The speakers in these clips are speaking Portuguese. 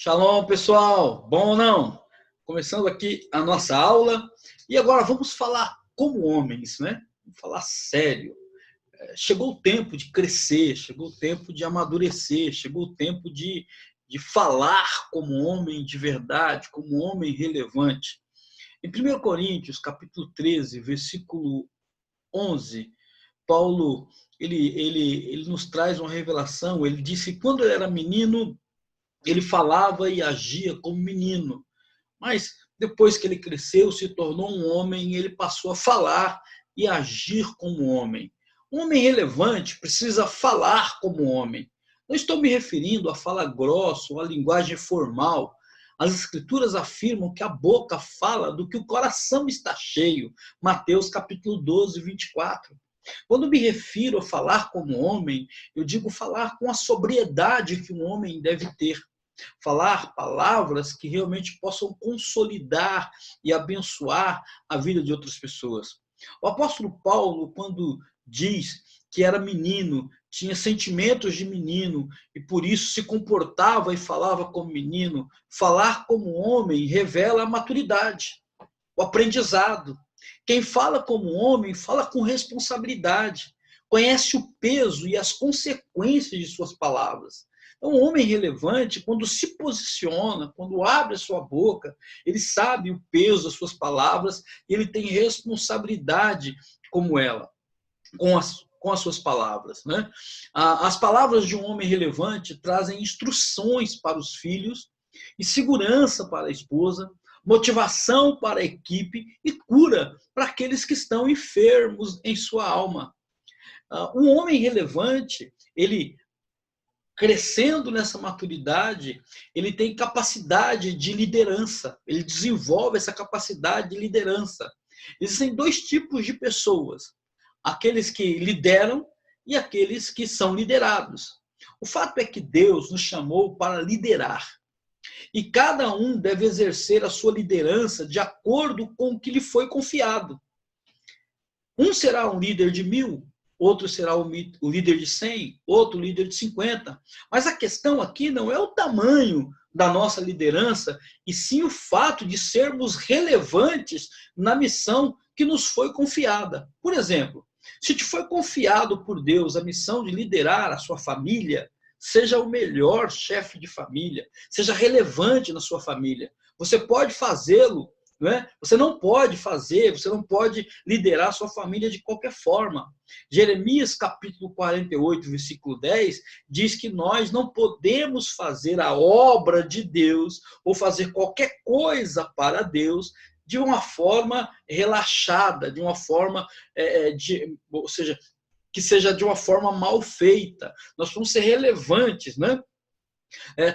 Shalom, pessoal! Bom ou não? Começando aqui a nossa aula e agora vamos falar como homens, né? Vamos falar sério. Chegou o tempo de crescer, chegou o tempo de amadurecer, chegou o tempo de falar como homem de verdade, como homem relevante. Em 1 Coríntios, capítulo 13, versículo 11, Paulo ele nos traz uma revelação. Ele disse que quando ele era menino, ele falava e agia como menino, mas depois que ele cresceu, se tornou um homem, ele passou a falar e agir como homem. Um homem relevante precisa falar como homem. Não estou me referindo à fala grossa ou à linguagem formal. As escrituras afirmam que a boca fala do que o coração está cheio. Mateus capítulo 12, 24. Quando me refiro a falar como homem, eu digo falar com a sobriedade que um homem deve ter. Falar palavras que realmente possam consolidar e abençoar a vida de outras pessoas. O apóstolo Paulo, quando diz que era menino, tinha sentimentos de menino e por isso se comportava e falava como menino, falar como homem revela a maturidade, o aprendizado. Quem fala como homem fala com responsabilidade, conhece o peso e as consequências de suas palavras. Então, um homem relevante, quando se posiciona, quando abre a sua boca, ele sabe o peso das suas palavras e ele tem responsabilidade como ela, com as suas palavras, né? As palavras de um homem relevante trazem instruções para os filhos e segurança para a esposa, motivação para a equipe e cura para aqueles que estão enfermos em sua alma. Um homem relevante, ele crescendo nessa maturidade, ele tem capacidade de liderança, ele desenvolve essa capacidade de liderança. Existem dois tipos de pessoas, aqueles que lideram e aqueles que são liderados. O fato é que Deus nos chamou para liderar, e cada um deve exercer a sua liderança de acordo com o que lhe foi confiado. Um será um líder de 1000, outro será o líder de 100, outro líder de 50. Mas a questão aqui não é o tamanho da nossa liderança, e sim o fato de sermos relevantes na missão que nos foi confiada. Por exemplo, se te foi confiado por Deus a missão de liderar a sua família, seja o melhor chefe de família, seja relevante na sua família. Você pode fazê-lo. Você não pode liderar a sua família de qualquer forma. Jeremias capítulo 48, versículo 10, diz que nós não podemos fazer a obra de Deus ou fazer qualquer coisa para Deus de uma forma relaxada, de uma forma, ou seja, que seja de uma forma mal feita. Nós vamos ser relevantes, né?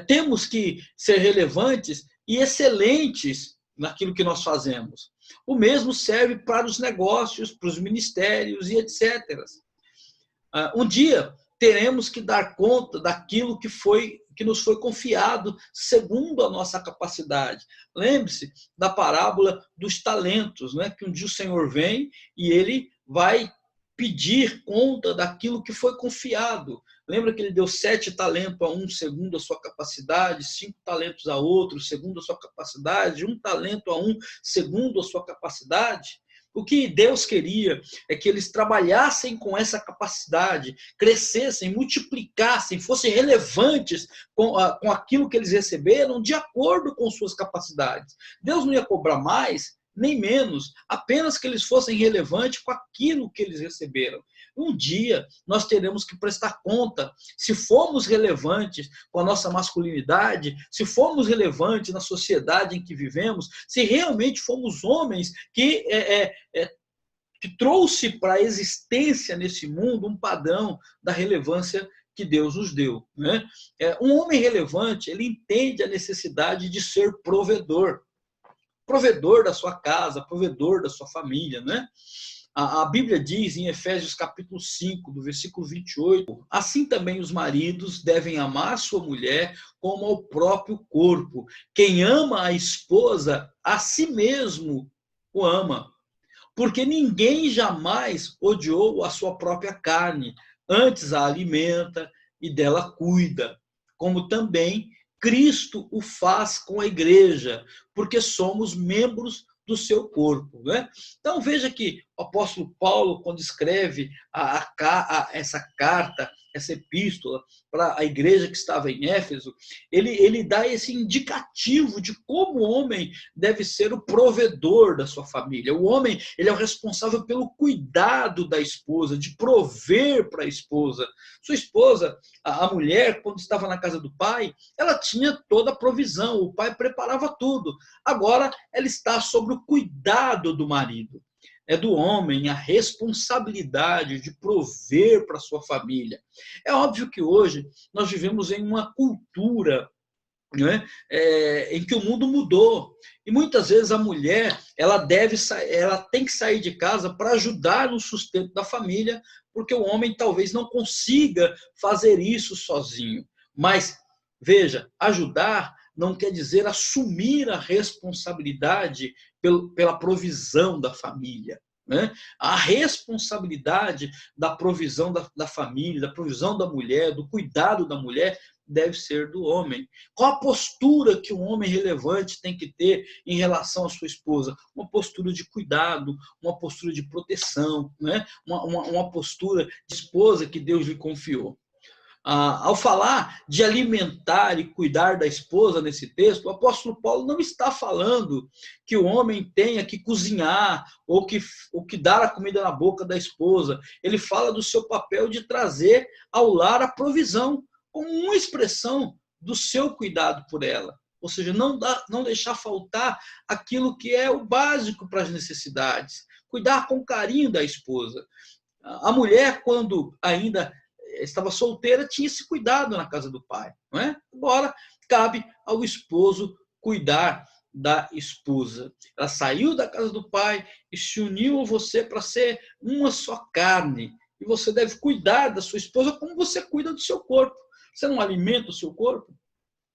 Temos que ser relevantes e excelentes naquilo que nós fazemos. O mesmo serve para os negócios, para os ministérios e etc. Um dia teremos que dar conta daquilo que nos foi confiado segundo a nossa capacidade. Lembre-se da parábola dos talentos, né? Que um dia o Senhor vem e ele vai pedir conta daquilo que foi confiado. Lembra que ele deu 7 talentos a um segundo a sua capacidade, 5 talentos a outro segundo a sua capacidade, 1 talento a um segundo a sua capacidade? O que Deus queria é que eles trabalhassem com essa capacidade, crescessem, multiplicassem, fossem relevantes com aquilo que eles receberam de acordo com suas capacidades. Deus não ia cobrar mais nem menos, apenas que eles fossem relevantes com aquilo que eles receberam. Um dia nós teremos que prestar conta se fomos relevantes com a nossa masculinidade, se fomos relevantes na sociedade em que vivemos, se realmente fomos homens que trouxe para a existência nesse mundo um padrão da relevância que Deus nos deu, né? Um homem relevante, ele entende a necessidade de ser provedor da sua casa, provedor da sua família, né? A Bíblia diz em Efésios capítulo 5, do versículo 28, assim também os maridos devem amar sua mulher como ao próprio corpo. Quem ama a esposa, a si mesmo o ama. Porque ninguém jamais odiou a sua própria carne, antes a alimenta e dela cuida, como também Cristo o faz com a igreja, porque somos membros do seu corpo, né? Então veja que o apóstolo Paulo, quando escreve essa carta, essa epístola para a igreja que estava em Éfeso, ele dá esse indicativo de como o homem deve ser o provedor da sua família. O homem, ele é o responsável pelo cuidado da esposa, de prover para a esposa. Sua esposa, a mulher, quando estava na casa do pai, ela tinha toda a provisão, o pai preparava tudo. Agora ela está sobre o cuidado do marido. É do homem a responsabilidade de prover para sua família. É óbvio que hoje nós vivemos em uma cultura, né, em que o mundo mudou. E muitas vezes a mulher ela tem que sair de casa para ajudar no sustento da família, porque o homem talvez não consiga fazer isso sozinho. Mas, veja, ajudar não quer dizer assumir a responsabilidade pela provisão da família. Né? A responsabilidade da provisão da família, da provisão da mulher, do cuidado da mulher, deve ser do homem. Qual a postura que um homem relevante tem que ter em relação à sua esposa? Uma postura de cuidado, uma postura de proteção, né? Uma postura de esposa que Deus lhe confiou. Ao falar de alimentar e cuidar da esposa nesse texto, o apóstolo Paulo não está falando que o homem tenha que cozinhar ou que dar a comida na boca da esposa. Ele fala do seu papel de trazer ao lar a provisão, como uma expressão do seu cuidado por ela. Ou seja, não deixar faltar aquilo que é o básico para as necessidades. Cuidar com carinho da esposa. A mulher, quando ainda estava solteira, tinha esse cuidado na casa do pai. Não é? Agora, cabe ao esposo cuidar da esposa. Ela saiu da casa do pai e se uniu a você para ser uma só carne. E você deve cuidar da sua esposa como você cuida do seu corpo. Você não alimenta o seu corpo?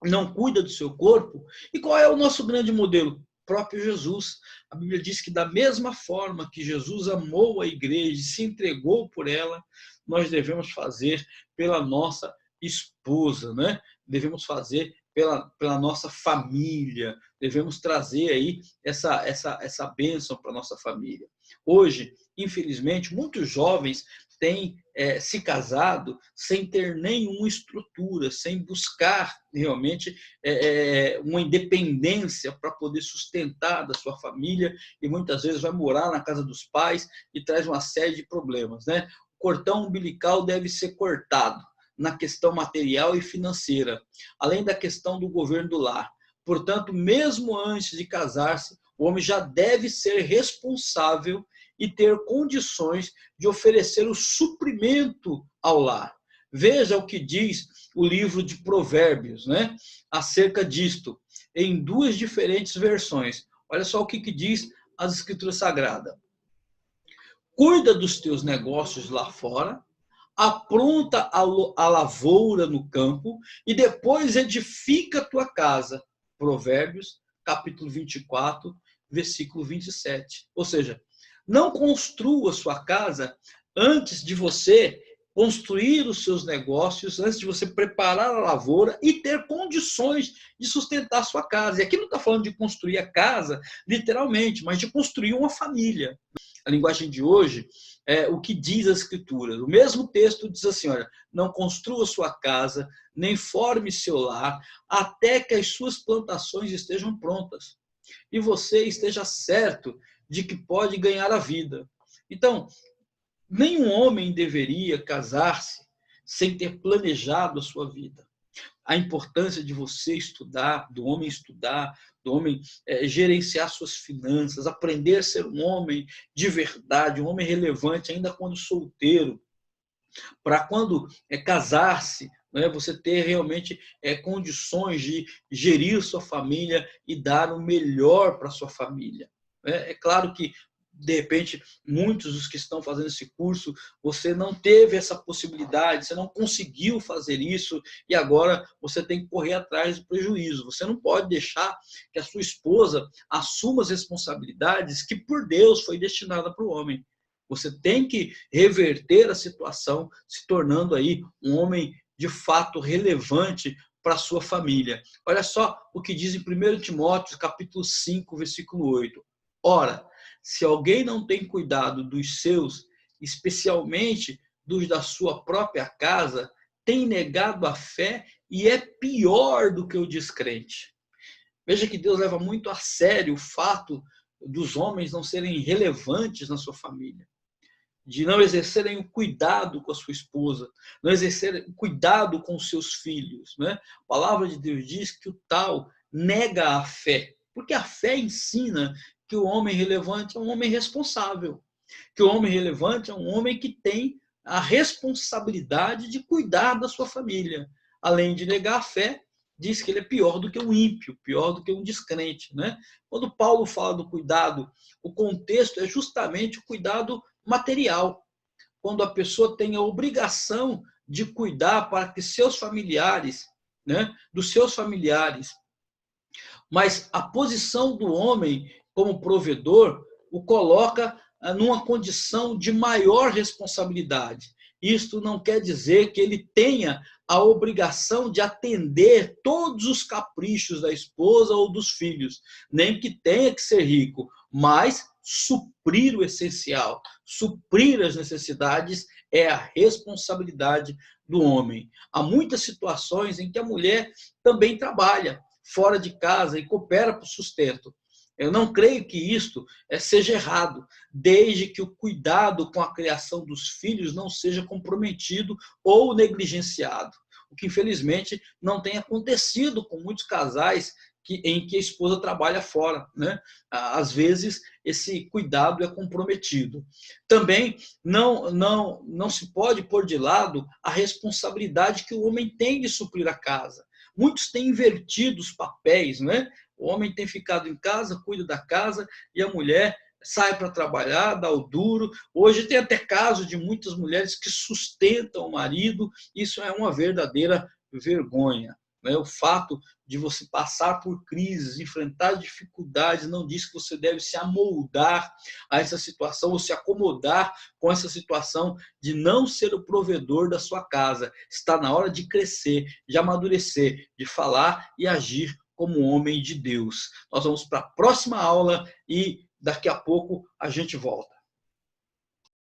Não cuida do seu corpo? E qual é o nosso grande modelo? O próprio Jesus. A Bíblia diz que da mesma forma que Jesus amou a igreja e se entregou por ela, nós devemos fazer pela nossa esposa, né? Devemos fazer pela nossa família, devemos trazer aí essa bênção para a nossa família. Hoje, infelizmente, muitos jovens têm se casado sem ter nenhuma estrutura, sem buscar realmente uma independência para poder sustentar da sua família, e muitas vezes vai morar na casa dos pais e traz uma série de problemas, né? O cordão umbilical deve ser cortado na questão material e financeira, além da questão do governo do lar. Portanto, mesmo antes de casar-se, o homem já deve ser responsável e ter condições de oferecer o suprimento ao lar. Veja o que diz o livro de Provérbios, né, acerca disto, em duas diferentes versões. Olha só o que diz as Escrituras Sagradas. Cuida dos teus negócios lá fora, apronta a lavoura no campo e depois edifica a tua casa. Provérbios, capítulo 24, versículo 27. Ou seja, não construa sua casa antes de você construir os seus negócios, antes de você preparar a lavoura e ter condições de sustentar a sua casa. E aqui não está falando de construir a casa, literalmente, mas de construir uma família. A linguagem de hoje é o que diz a Escritura. O mesmo texto diz assim, olha, não construa sua casa, nem forme seu lar, até que as suas plantações estejam prontas. E você esteja certo de que pode ganhar a vida. Então, nenhum homem deveria casar-se sem ter planejado a sua vida. A importância de você estudar, do homem gerenciar suas finanças, aprender a ser um homem de verdade, um homem relevante, ainda quando solteiro, para quando casar-se, né, você ter realmente condições de gerir sua família e dar o melhor para sua família. É claro que, de repente, muitos dos que estão fazendo esse curso, você não teve essa possibilidade, você não conseguiu fazer isso e agora você tem que correr atrás do prejuízo. Você não pode deixar que a sua esposa assuma as responsabilidades que, por Deus, foi destinada para o homem. Você tem que reverter a situação, se tornando aí um homem de fato relevante para a sua família. Olha só o que diz em 1 Timóteo, capítulo 5, versículo 8. Ora, se alguém não tem cuidado dos seus, especialmente dos da sua própria casa, tem negado a fé e é pior do que o descrente. Veja que Deus leva muito a sério o fato dos homens não serem relevantes na sua família, de não exercerem o cuidado com a sua esposa, não exercerem o cuidado com os seus filhos, né? A palavra de Deus diz que o tal nega a fé, porque a fé ensina que o homem relevante é um homem responsável, que o homem relevante é um homem que tem a responsabilidade de cuidar da sua família. Além de negar a fé, diz que ele é pior do que um ímpio, pior do que um descrente, né? Quando Paulo fala do cuidado, o contexto é justamente o cuidado material, quando a pessoa tem a obrigação de cuidar para que seus familiares, né, dos seus familiares. Mas a posição do homem como provedor o coloca numa condição de maior responsabilidade. Isto não quer dizer que ele tenha a obrigação de atender todos os caprichos da esposa ou dos filhos, nem que tenha que ser rico, mas suprir o essencial, suprir as necessidades é a responsabilidade do homem. Há muitas situações em que a mulher também trabalha fora de casa e coopera para o sustento. Eu não creio que isto seja errado, desde que o cuidado com a criação dos filhos não seja comprometido ou negligenciado, o que infelizmente não tem acontecido com muitos casais em que a esposa trabalha fora, né? Às vezes esse cuidado é comprometido. Também não se pode pôr de lado a responsabilidade que o homem tem de suprir a casa. Muitos têm invertido os papéis, né? O homem tem ficado em casa, cuida da casa, e a mulher sai para trabalhar, dá o duro. Hoje tem até casos de muitas mulheres que sustentam o marido. Isso é uma verdadeira vergonha, né? O fato de você passar por crises, enfrentar dificuldades, não diz que você deve se amoldar a essa situação ou se acomodar com essa situação de não ser o provedor da sua casa. Está na hora de crescer, de amadurecer, de falar e agir como homem de Deus. Nós vamos para a próxima aula e daqui a pouco a gente volta.